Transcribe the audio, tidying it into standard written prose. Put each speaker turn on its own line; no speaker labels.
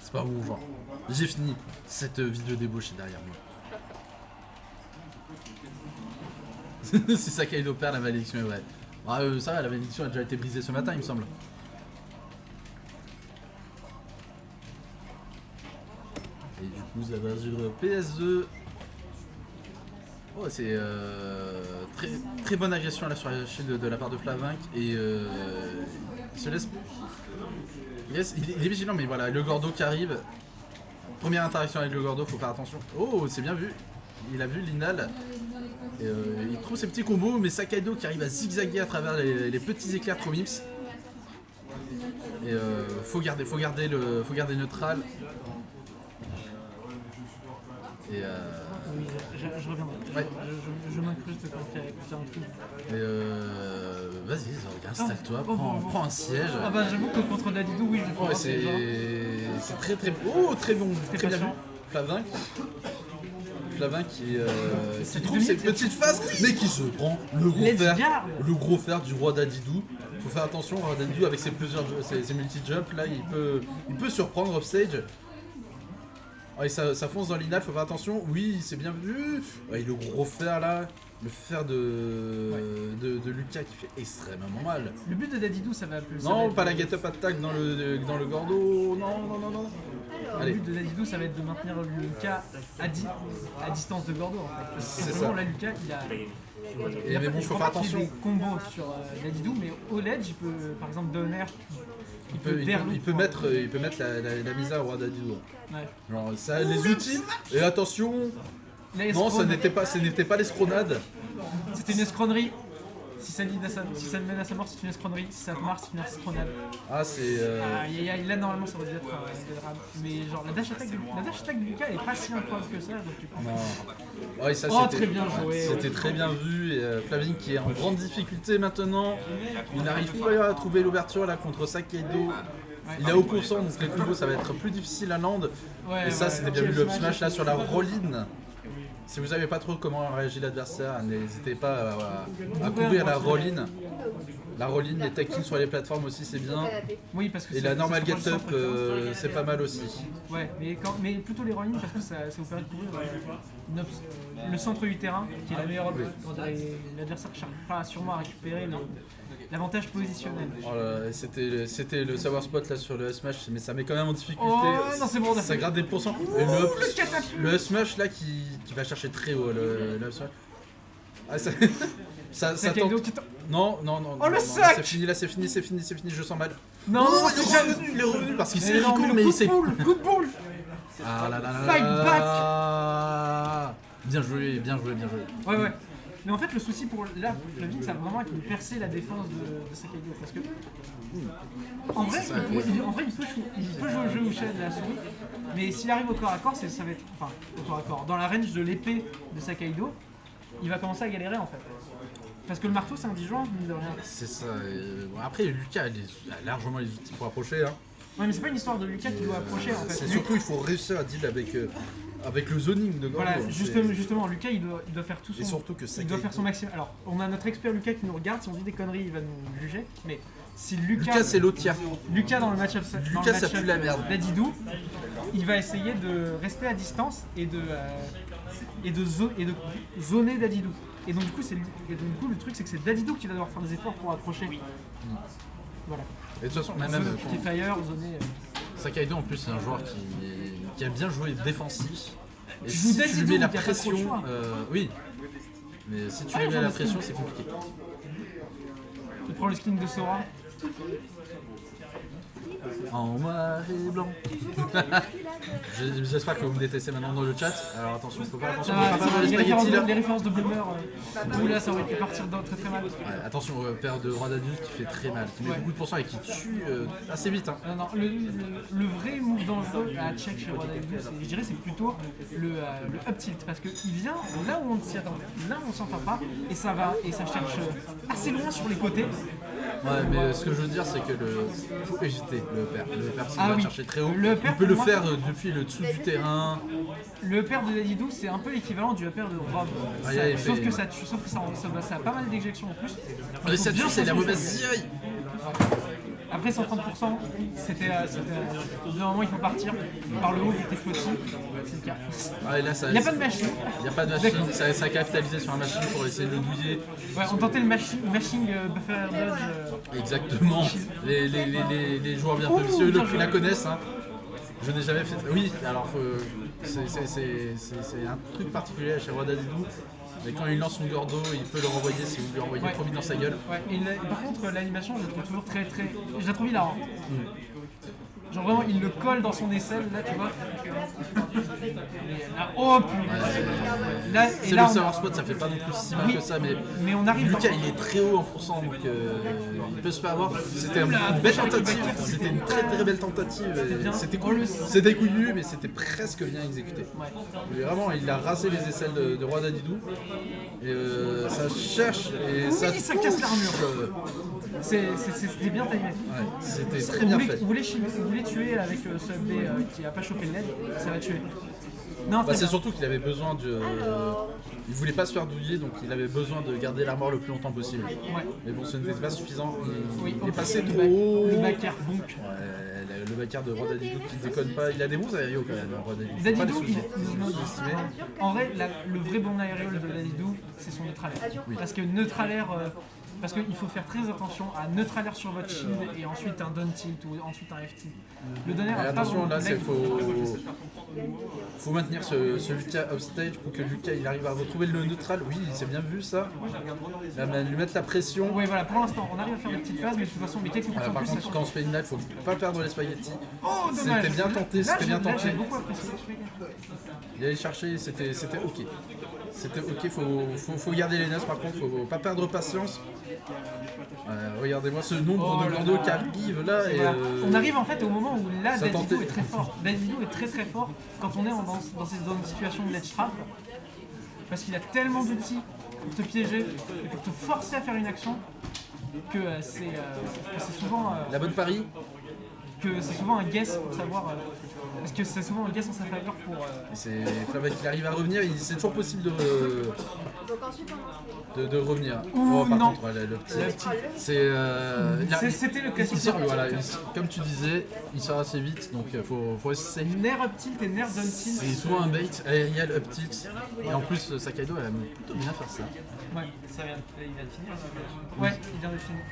C'est pas mon genre. J'ai fini cette vidéo débauchée derrière moi. Si Sakaido perd, la malédiction est vraie. Ah, ça va, la malédiction a déjà été brisée ce matin, il me semble. Et du coup, ça va sur PS2. Oh, c'est très bonne agression là sur la shield de la part de Flavinck. Et il se laisse. Yes, il est vigilant, mais voilà, le Gordo qui arrive. Première interaction avec le Gordo, faut faire attention. Oh, c'est bien vu. Il a vu Linal. Et, il trouve ses petits combos, mais Sakaido qui arrive à zigzaguer à travers les petits éclairs trop mips. Et faut garder neutral. Et
Oui, je reviendrai.
Ouais.
Je m'incruste quand il y a un truc.
Et vas-y, Zorg, installe-toi, prends un siège.
Ah bah j'avoue que contre Dadidou, oui, je
Ouais, c'est très très bon. Oh, très bon, très bien vu. Flavinck qui trouve ses petites phases, mais qui se prend le gros fer du roi Dadidou. Faut faire attention, roi Dadidou avec ses multi-jumps là, il peut surprendre offstage. Ah, et ça fonce dans l'inal, faut faire attention. Oui, c'est bien vu. Ouais, le gros fer là, le fer de Lucas qui fait extrêmement mal.
Le but de Dadidou, ça va plus.
Non, pas la get-up attack dans le Gordo. Non.
Le but de Dadidou, ça va être de maintenir Lucas à distance de Gordo en fait.
C'est
Simplement,
ça.
là, Lucas,
Mais bon, faut faire attention.
des combos sur Dadidou, mais au ledge, il peut, par exemple, Donner,
Il peut mettre la misère au roi Dadidou.
Ouais.
Genre, ça a les outils. Et attention. Non, ce n'était pas l'escronade.
C'était une escronerie. Si ça le mène à sa mort, c'est une escronerie. Si ça marche, c'est une escronade.
Ah, c'est.
Là, normalement, ça aurait dû être des drames. Mais genre, la dash attack de Lucas, elle est pas si incroyable que ça. Donc tu prends.
Non. Ouais, ça,
Très bien joué.
C'était très bien vu. Et Flavinck qui est en grande difficulté maintenant. Il n'arrive pas à trouver l'ouverture là contre Sakaido. Il est au pourcent, donc les combos ça va être plus difficile à land. Et ça, c'était bien vu le up smash là sur la roll-in. Si vous savez pas trop comment réagit l'adversaire, n'hésitez pas à courir la roll-in. La roll-in, les tech-kills sur les plateformes aussi, c'est bien.
Oui, parce que
et la normal get-up, c'est pas mal aussi.
Ouais, mais plutôt les roll-in parce que ça vous permet de couvrir le centre du terrain, qui est la meilleure. L'adversaire cherchera sûrement à récupérer l'avantage positionnel.
Oh là, c'était le savoir spot là sur le S-Smash, mais ça met quand même en difficulté.
Oh non, c'est bon,
ça gratte des pourcents. Et le S-Smash là qui va chercher très haut le S-Smash. Ah, ça tente. Non.
Oh, le
non,
sac.
C'est fini, je sens mal.
Non,
il est revenu parce qu'il s'est Rico, mais il s'est.
Coup de boule.
Ah là là là.
Fight
back. Bien joué.
Ouais. Mais en fait, le souci pour Flavinck, ça va vraiment être de percer la défense de Sakaido. Parce que, en vrai, il peut jouer au jeu au chat de la souris, mais s'il arrive au corps à corps, ça va être. Enfin, au corps à corps. Dans la range de l'épée de Sakaido, il va commencer à galérer en fait. Parce que le marteau, c'est indigent, mine de rien.
C'est ça. Bon, après, Lucas a largement les outils pour approcher. Hein.
Ouais, mais c'est pas une histoire de Lucas qui doit approcher en fait.
C'est surtout, il faut réussir à deal avec le zoning de Gordo.
Voilà, justement, Lucas il doit faire tout son.
Et surtout que
il doit faire son maximum. Alors, on a notre expert Lucas qui nous regarde, si on dit des conneries, il va nous juger. Mais si
Lucas c'est l'autre tiers.
Lucas dans le match-up
ça pue la merde.
Dadidou, il va essayer de rester à distance et de zoner Dadidou. Et donc du coup, le truc c'est que c'est Dadidou qui va devoir faire des efforts pour accrocher. Voilà.
Et de toute façon, même
qui fire, zoner.
Sakaido en plus c'est un joueur qui a bien joué défensif. Et
si tu lui mets
la pression, oui. Mais si tu lui mets la pression, c'est compliqué.
Il prend le skin de Sora.
En noir et blanc. J'espère que vous me détestez maintenant dans le chat. Alors attention, faut pas attention.
Les références de Bloomer, là ça aurait pu partir très très mal.
Ouais, attention, père de roi d'adulte qui fait très mal, qui met beaucoup de pourcents et qui tue assez vite. Hein.
Non, le vrai move dangereux à check chez roi d'adulte, je dirais, c'est plutôt le up tilt parce qu'il vient là où on s'y attend, là où on s'entend pas, et ça cherche assez loin sur les côtés.
Ouais, mais ce que je veux dire, c'est que faut éviter le père. Le père, s'il va chercher très haut. On peut le faire depuis le dessous du terrain.
Le père de Dadidou, c'est un peu l'équivalent du père de Rob. Sauf que ça a pas mal d'éjections en plus.
Mais ça tue, c'est la mauvaise CI.
Après 130%, c'était au bout d'un moment il faut partir. Par le haut, il était flotty. C'est le cas.
Ah, et là, ça,
Il n'y a pas de machine.
Il n'y a pas de machine, ça a capitalisé sur la machine pour essayer de le douiller.
Ouais, on tentait le mashing buffer dodge.
Exactement. Les joueurs bien prévisieux la connaissent. Hein. Je n'ai jamais fait. Oui, alors c'est un truc particulier chez Roi d'Adidou. Mais quand il lance son Gordo, il peut le renvoyer si vous lui envoyez trop vite dans sa gueule.
Ouais, et par contre, l'animation, je la trouve toujours très. Je la trouve hilarante. Genre vraiment, il le colle dans son aisselle, là, tu vois. Et là, oh putain.
C'est le server spot, ça fait pas non plus si mal que ça,
mais on arrive.
Lucas, il est très haut en pourcent, donc il peut se faire avoir. C'était une belle tentative, c'était une très très belle tentative. C'était cool, c'était couillu, mais c'était presque bien exécuté. Mais vraiment, il a rasé les aisselles de Roi d'Adidou. Et ça cherche et ça
casse l'armure. C'était bien timé.
Ouais, c'était très bien fait.
Vous voulez tuer avec ce MD qui a pas chopé le LED, ça va tuer. Non,
c'est surtout qu'il avait besoin de. Il voulait pas se faire douiller, donc il avait besoin de garder la mort le plus longtemps possible.
Ouais.
Mais bon, ce n'était pas suffisant. Il est passé
le
trop haut.
Le backer bonk.
Ouais, le backer de Roi d'Adidou qui déconne pas. Il a des bons aériaux quand même, Roi d'Adidou.
Dadidou, en vrai, le vrai bon aérial de Dadidou, c'est son neutralaire. Oui. Parce que neutralaire. Parce qu'il faut faire très attention à neutralaire sur votre shield et ensuite un down tilt ou ensuite un F tilt. Le donner a
attention, là, il faut maintenir ce Lucas upstage pour que Lucas il arrive à retrouver le neutral. Oui, il s'est bien vu ça. Là, lui mettre la pression.
Oui, voilà, pour l'instant, on arrive à faire des petites phases, mais de toute façon, mais quelques coups
par contre, quand on se fait une live, il faut pas perdre les spaghettis.
Oh, dommage.
C'était bien tenté, c'était bien tenté.
J'ai beaucoup apprécié.
Il allait chercher, c'était ok. C'était ok, faut garder les nasses par contre, faut pas perdre patience. Regardez-moi ce nombre de Gordo qui arrive là.
On arrive en fait au moment où là, Dadidou est très fort. Dadidou est très très fort quand on est dans une situation de ledge trap. Parce qu'il a tellement d'outils pour te piéger et pour te forcer à faire une action que c'est souvent.
La bonne pari.
Que c'est souvent un guess pour savoir. Parce que c'est souvent un guess en sa faveur pour.
C'est Flavien qui arrive à revenir, c'est toujours possible de revenir. Par contre, le petit.
C'était le classique.
Comme tu disais, il sort assez vite, donc faut essayer.
Nerf up tilt et nerf down tilt.
C'est souvent un bait aérial up tilt. Et en plus, Sakaido elle aime plutôt bien faire ça.
Ouais, il vient de finir. Ouais, il vient de finir.